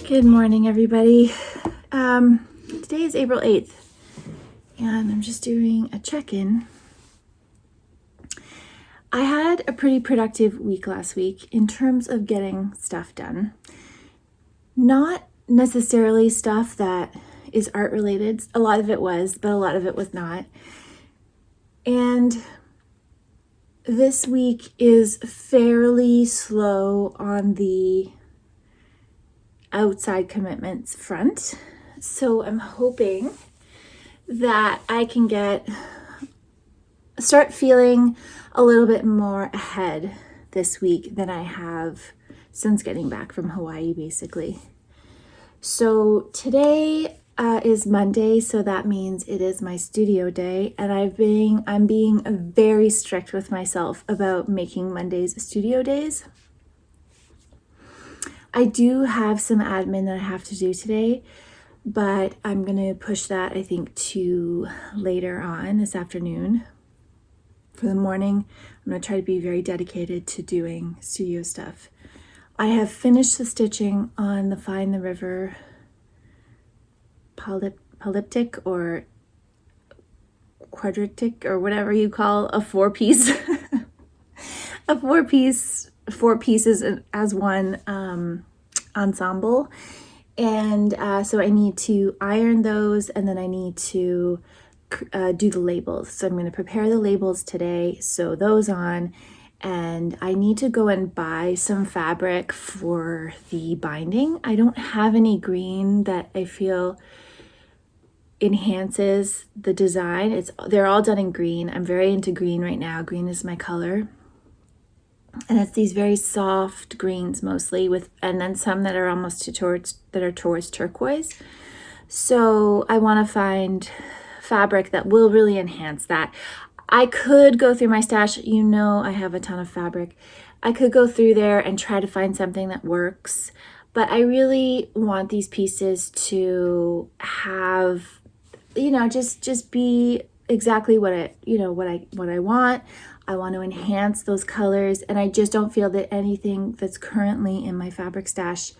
Good morning, everybody. Today is April 8th, and I'm just doing a check-in. I had a pretty productive week last week in terms of getting stuff done. Not necessarily stuff that is art related. A lot of it was, but a lot of it was not. And this week is fairly slow on the outside commitments front. So I'm hoping that I can start feeling a little bit more ahead this week than I have since getting back from Hawaii, basically. So today is Monday, so that means it is my studio day, and I'm being very strict with myself about making Mondays studio days. I do have some admin that I have to do today, but I'm going to push that, I think, to later on this afternoon. For the morning, I'm going to try to be very dedicated to doing studio stuff. I have finished the stitching on the Find the River polyptych or quadratic or whatever you call a four-piece, four pieces as one ensemble. And so I need to iron those, and then I need to do the labels. So I'm going to prepare the labels today, sew those on, and I need to go and buy some fabric for the binding. I don't have any green that I feel enhances the design. They're all done in green. I'm very into green right now. Green is my color. And it's these very soft greens mostly, and then some that are almost towards turquoise. So I want to find fabric that will really enhance that. I could go through my stash. I have a ton of fabric. I could go through there and try to find something that works, but I really want these pieces to have, just be exactly what I want. I want to enhance those colors, and I just don't feel that anything that's currently in my fabric stash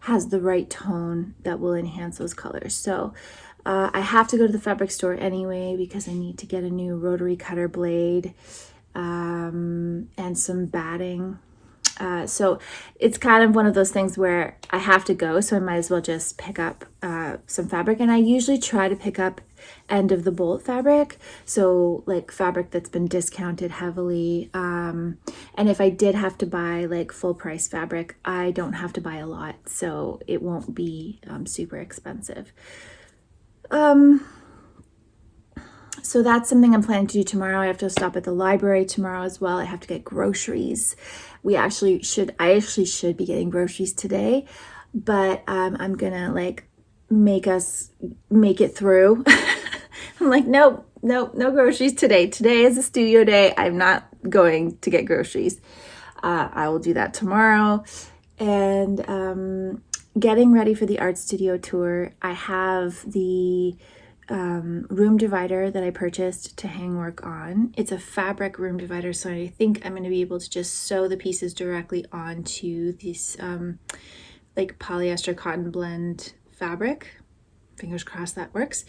has the right tone that will enhance those colors. So I have to go to the fabric store anyway because I need to get a new rotary cutter blade and some batting. So it's kind of one of those things where I have to go, so I might as well just pick up some fabric. And I usually try to pick up end of the bolt fabric, so like fabric that's been discounted heavily. And if I did have to buy like full price fabric, I don't have to buy a lot, so it won't be super expensive. So that's something I'm planning to do tomorrow. I have to stop at the library tomorrow as well. I have to get groceries. I actually should be getting groceries today, but I'm gonna make it through. I'm like, no groceries today. Today is a studio day. I'm not going to get groceries. I will do that tomorrow. And getting ready for the art studio tour. I have the room divider that I purchased to hang work on. It's a fabric room divider, so I think I'm going to be able to just sew the pieces directly onto this polyester cotton blend fabric. Fingers crossed that works.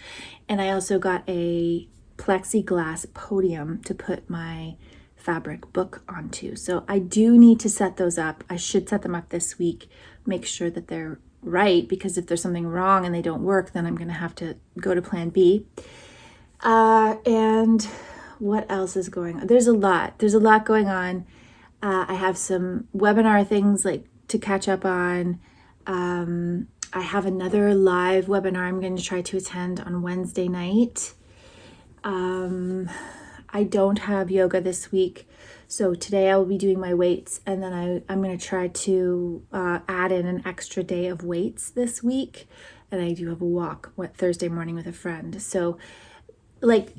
And I also got a plexiglass podium to put my fabric book onto. So I do need to set those up. I should set them up this week, make sure that they're right, because if there's something wrong and they don't work, then I'm going to have to go to plan B. And what else is going on? There's a lot going on. I have some webinar things to catch up on. I have another live webinar I'm going to try to attend on Wednesday night. I don't have yoga this week, so today I will be doing my weights, and then I'm going to try to add in an extra day of weights this week, and I do have a walk Thursday morning with a friend. So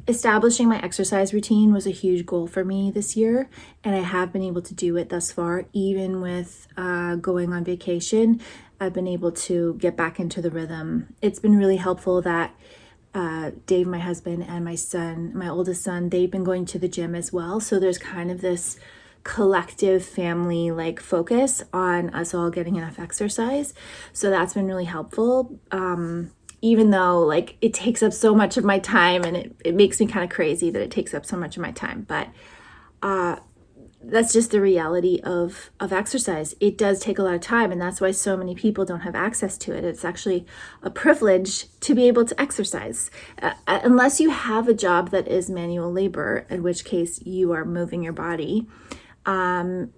establishing my exercise routine was a huge goal for me this year, and I have been able to do it thus far. Even with going on vacation, I've been able to get back into the rhythm. It's been really helpful that Dave, my husband, and my oldest son, they've been going to the gym as well. So there's kind of this collective family like focus on us all getting enough exercise. So that's been really helpful. Even though like it takes up so much of my time, and it makes me kind of crazy that it takes up so much of my time, but that's just the reality of exercise. It does take a lot of time, and that's why so many people don't have access to it. It's actually a privilege to be able to exercise, unless you have a job that is manual labor, in which case you are moving your body. And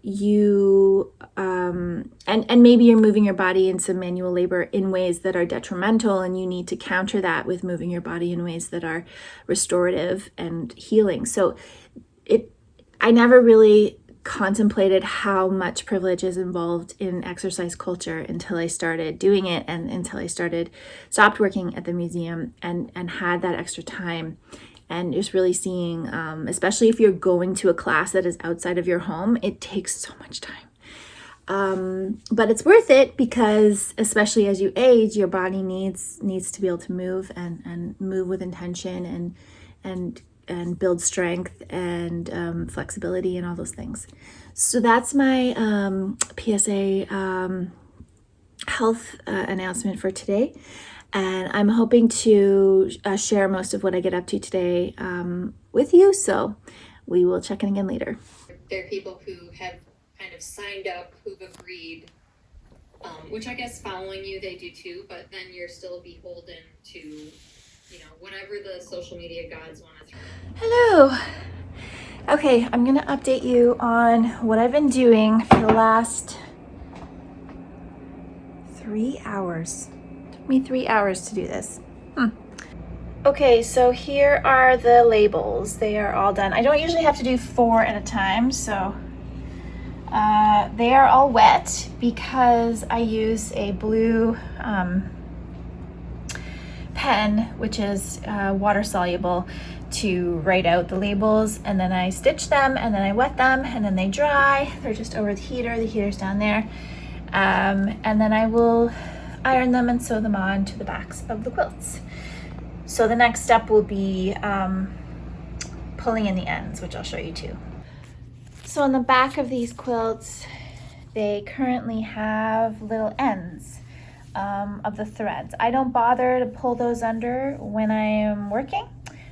maybe you're moving your body in some manual labor in ways that are detrimental, and you need to counter that with moving your body in ways that are restorative and healing. So I never really contemplated how much privilege is involved in exercise culture until I started doing it, and until I stopped working at the museum and had that extra time. And just really seeing, especially if you're going to a class that is outside of your home, it takes so much time. But it's worth it, because especially as you age, your body needs to be able to move and move with intention and build strength and flexibility and all those things. So that's my PSA health announcement for today. And I'm hoping to share most of what I get up to today with you. So we will check in again later. There are people who have kind of signed up, who've agreed, which I guess following you, they do too, but then you're still beholden to, whatever the social media gods want to throw. Hello. Okay, I'm going to update you on what I've been doing for the last 3 hours. It took me 3 hours to do this. Okay, so here are the labels. They are all done. I don't usually have to do 4 at a time, so they are all wet because I use a blue pen, which is water soluble, to write out the labels, and then I stitch them, and then I wet them, and then they dry. They're just over the heater. The heater's down there. And then I will iron them and sew them on to the backs of the quilts. So the next step will be pulling in the ends, which I'll show you too. So on the back of these quilts, they currently have little ends of the threads. I don't bother to pull those under when I am working.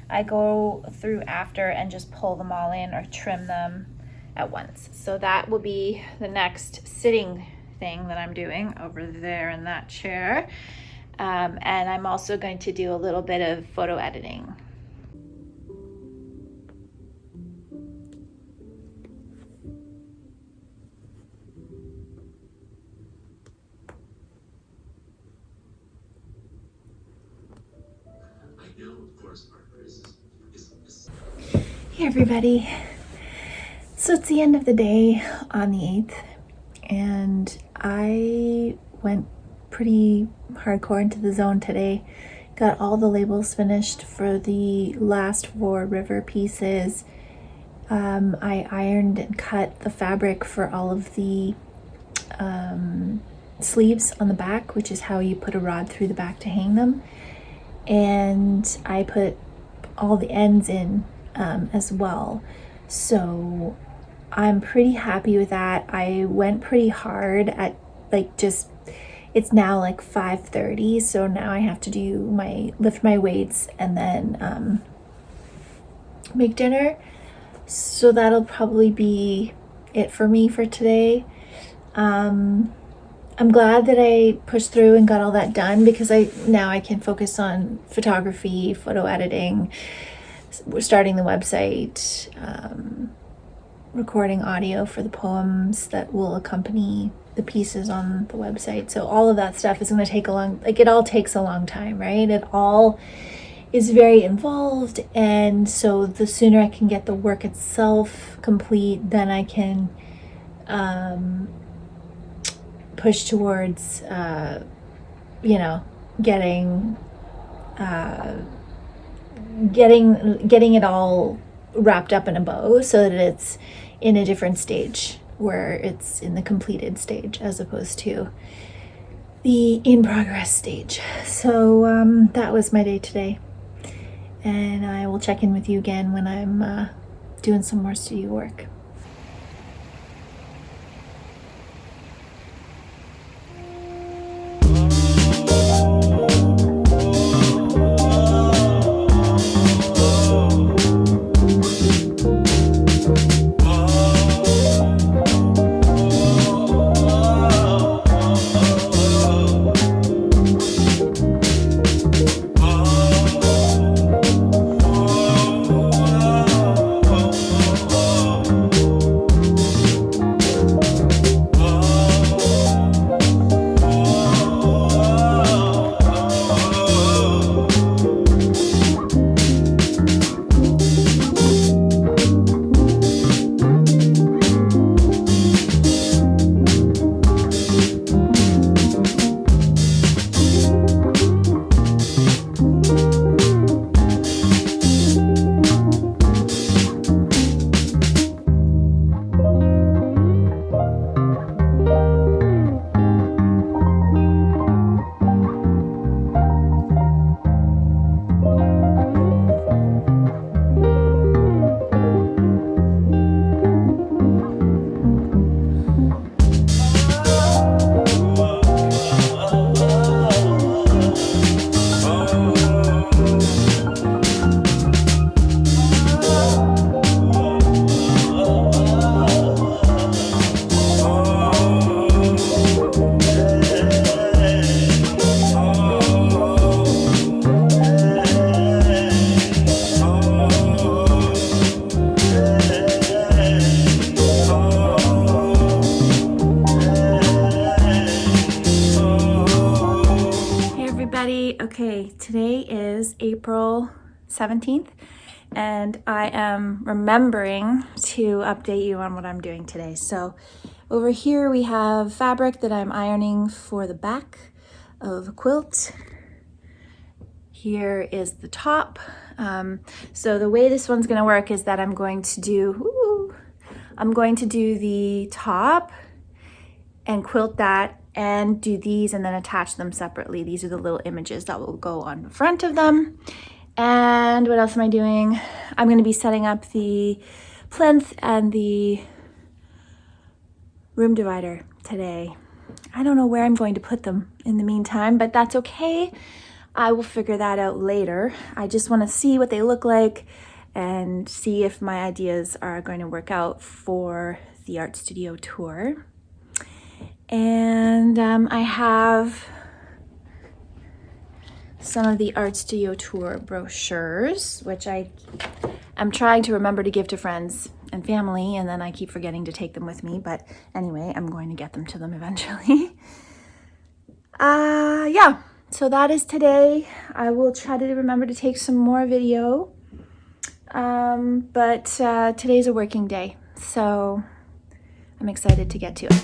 I go through after and just pull them all in or trim them at once. So that will be the next sitting thing that I'm doing over there in that chair. And I'm also going to do a little bit of photo editing. Hey everybody. So it's the end of the day on the 8th, and I went pretty hardcore into the zone today. Got all the labels finished for the last 4 river pieces. I ironed and cut the fabric for all of the sleeves on the back, which is how you put a rod through the back to hang them. And I put all the ends in as well. So I'm pretty happy with that. I went pretty hard at it's now like 5:30, so now I have to lift my weights and then make dinner. So that'll probably be it for me for today. I'm glad that I pushed through and got all that done, because now I can focus on photography, photo editing. We're starting the website, recording audio for the poems that will accompany the pieces on the website. So all of that stuff is going to take it all takes a long time, right? It all is very involved. And so the sooner I can get the work itself complete, then I can push towards, getting it all wrapped up in a bow, so that it's in a different stage, where it's in the completed stage as opposed to the in progress stage. So that was my day today, and I will check in with you again when I'm doing some more studio work. right, okay, today is April 17th, and I am remembering to update you on what I'm doing today. So over here we have fabric that I'm ironing for the back of a quilt. Here is the top. So the way this one's gonna work is that I'm going to do the top and quilt that and do these and then attach them separately. These are the little images that will go on the front of them. And what else am I doing? I'm gonna be setting up the plinth and the room divider today. I don't know where I'm going to put them in the meantime, but that's okay. I will figure that out later. I just wanna see what they look like and see if my ideas are going to work out for the art studio tour. And I have some of the art studio tour brochures, which I'm trying to remember to give to friends and family, and then I keep forgetting to take them with me. But anyway, I'm going to get them to them eventually. Yeah, so that is today. I will try to remember to take some more video. But today's a working day, so I'm excited to get to it.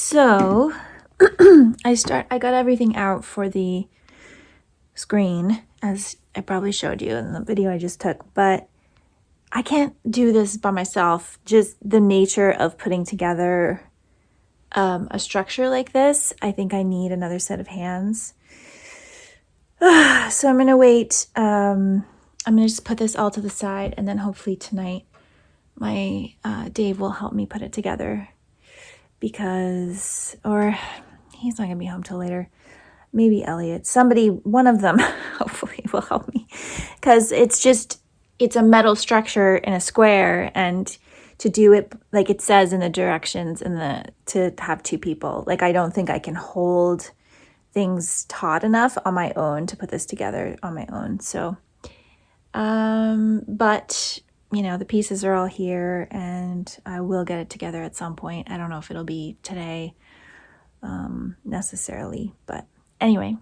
So I got everything out for the screen, as I probably showed you in the video I just took, but I can't do this by myself. Just the nature of putting together a structure like this, I think I need another set of hands. So I'm gonna wait. I'm gonna just put this all to the side, and then hopefully tonight my Dave will help me put it together, or he's not gonna be home till later. Maybe Elliot, somebody, one of them hopefully will help me, because it's a metal structure in a square, and to do it like it says in the directions to have two people, like I don't think I can hold things taut enough on my own to put this together on my own. So but you know, the pieces are all here and I will get it together at some point. I don't know if it'll be today necessarily, but anyway,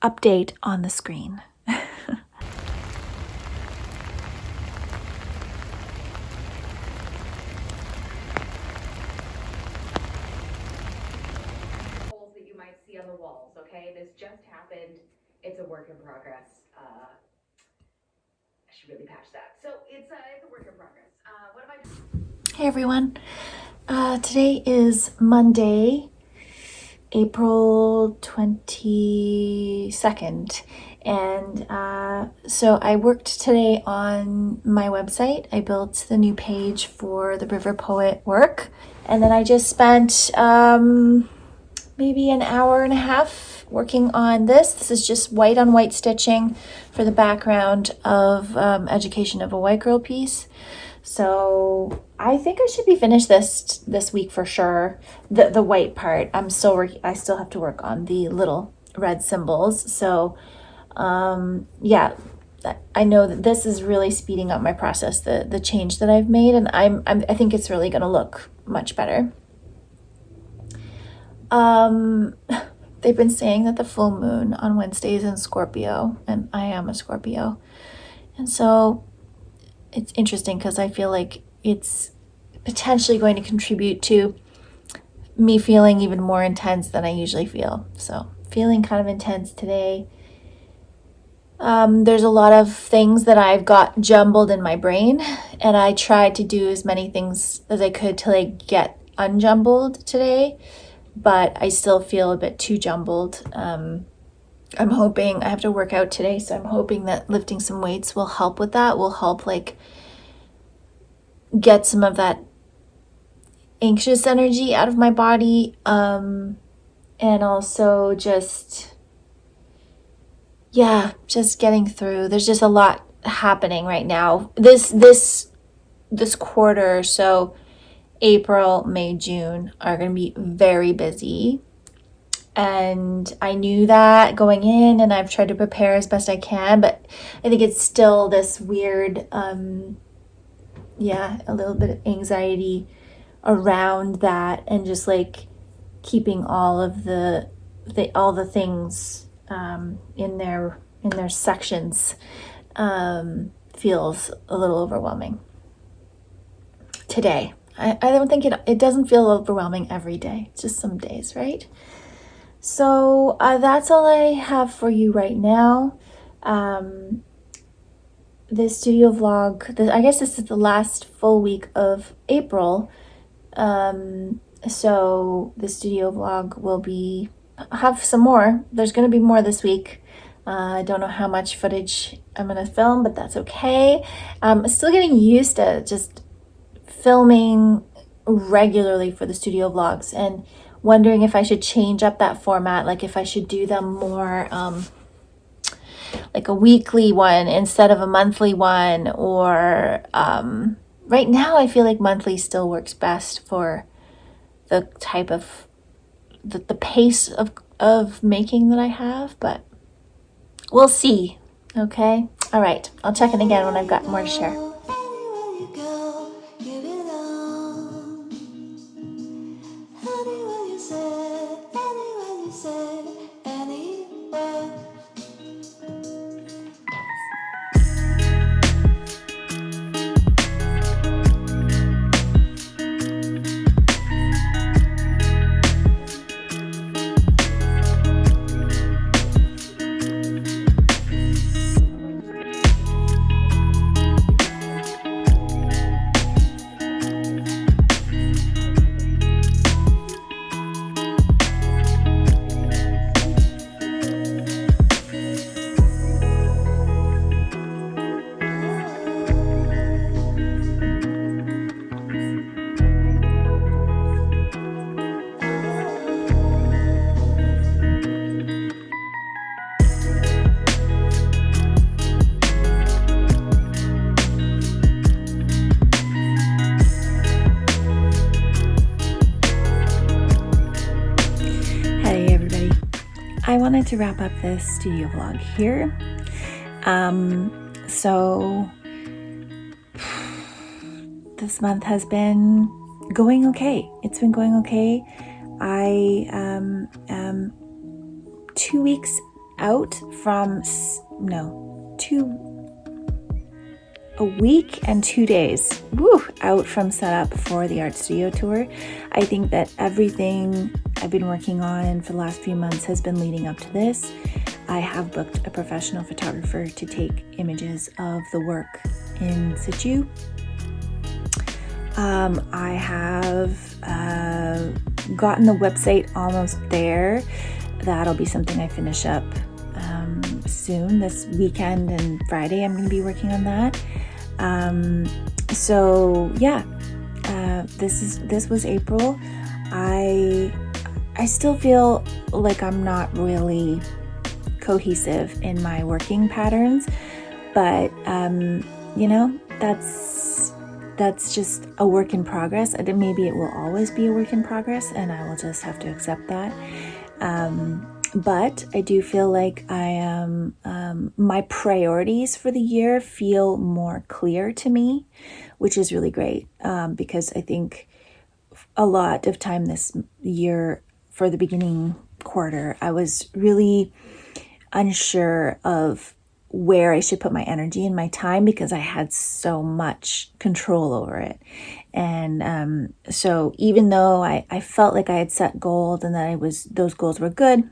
update on the screen. Holes that you might see on the walls, okay? This just happened. It's a work in progress. I should really patch that. So it's a work in progress. What am I doing? Hey everyone. Today is Monday, April 22nd. And so I worked today on my website. I built the new page for the River Poet work. And then I just spent maybe maybe an hour and a half working on this. This is just white on white stitching for the background of Education of a White Girl piece. So I think I should be finished this week for sure. The white part, I still have to work on the little red symbols. So yeah, I know that this is really speeding up my process, the change that I've made, and I think it's really going to look much better. They've been saying that the full moon on Wednesday is in Scorpio, and I am a Scorpio. And so it's interesting because I feel like it's potentially going to contribute to me feeling even more intense than I usually feel. So feeling kind of intense today. There's a lot of things that I've got jumbled in my brain, and I tried to do as many things as I could to like get unjumbled today, but I still feel a bit too jumbled. I'm hoping I have to work out today, so I'm hoping that lifting some weights will help with that, will help like get some of that anxious energy out of my body, and also just getting through. There's just a lot happening right now. This quarter, so April, May, June are going to be very busy. And I knew that going in, and I've tried to prepare as best I can, but I think it's still this weird, a little bit of anxiety around that, and just like keeping all of the things in their sections feels a little overwhelming today. I don't think it doesn't feel overwhelming every day, just some days, right? So that's all I have for you right now. This studio vlog, I guess this is the last full week of April. So the studio vlog will have some more. There's going to be more this week. I don't know how much footage I'm going to film, but that's okay. I'm still getting used to just filming regularly for the studio vlogs, and wondering if I should change up that format, like if I should do them more like a weekly one instead of a monthly one, or right now I feel like monthly still works best for the type of the pace of making that I have, but we'll see. Okay, all right, I'll check in again when I've got more to share. I wanted to wrap up this studio vlog here. So this month has been going okay. It's been going okay. I am 2 weeks out from, a week and 2 days out from setup for the art studio tour. I think that everything I've been working on for the last few months has been leading up to this. I have booked a professional photographer to take images of the work in situ. I have gotten the website almost there. That'll be something I finish up soon. This weekend and Friday I'm going to be working on that. This was April. I I still feel like I'm not really cohesive in my working patterns, but you know, that's just a work in progress. And maybe it will always be a work in progress, and I will just have to accept that. But I do feel like I am, my priorities for the year feel more clear to me, which is really great, because I think a lot of time this year, for the beginning quarter, I was really unsure of where I should put my energy and my time because I had so much control over it. And so even though I felt like I had set goals and that those goals were good,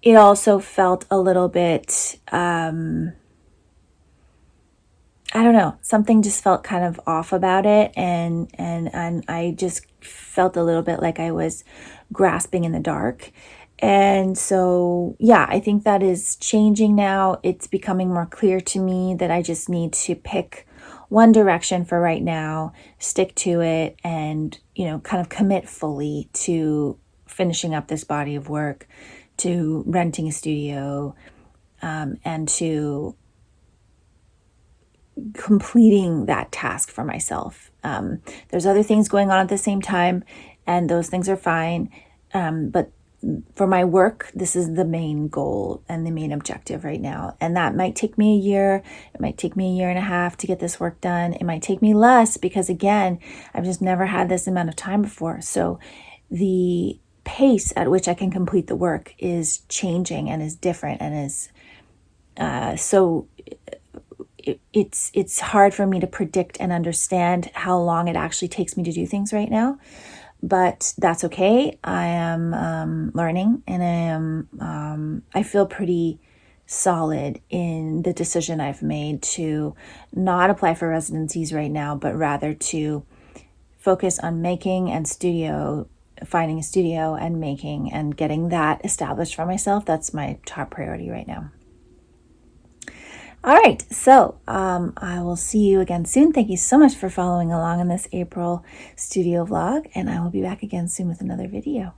it also felt a little bit, I don't know, something just felt kind of off about it. And I just felt a little bit like I was grasping in the dark. And so, yeah, I think that is changing now. It's becoming more clear to me that I just need to pick one direction for right now, stick to it, and, you know, kind of commit fully to finishing up this body of work, to renting a studio, and to completing that task for myself. There's other things going on at the same time, and those things are fine. But for my work, this is the main goal and the main objective right now. And that might take me a year. It might take me a year and a half to get this work done. It might take me less because, again, I've just never had this amount of time before. So the pace at which I can complete the work is changing and is different and is it's hard for me to predict and understand how long it actually takes me to do things right now. But that's okay. I am learning, and I feel pretty solid in the decision I've made to not apply for residencies right now, but rather to focus on making and finding a studio and making and getting that established for myself. That's my top priority right now. All right, so I will see you again soon. Thank you so much for following along in this April studio vlog, and I will be back again soon with another video.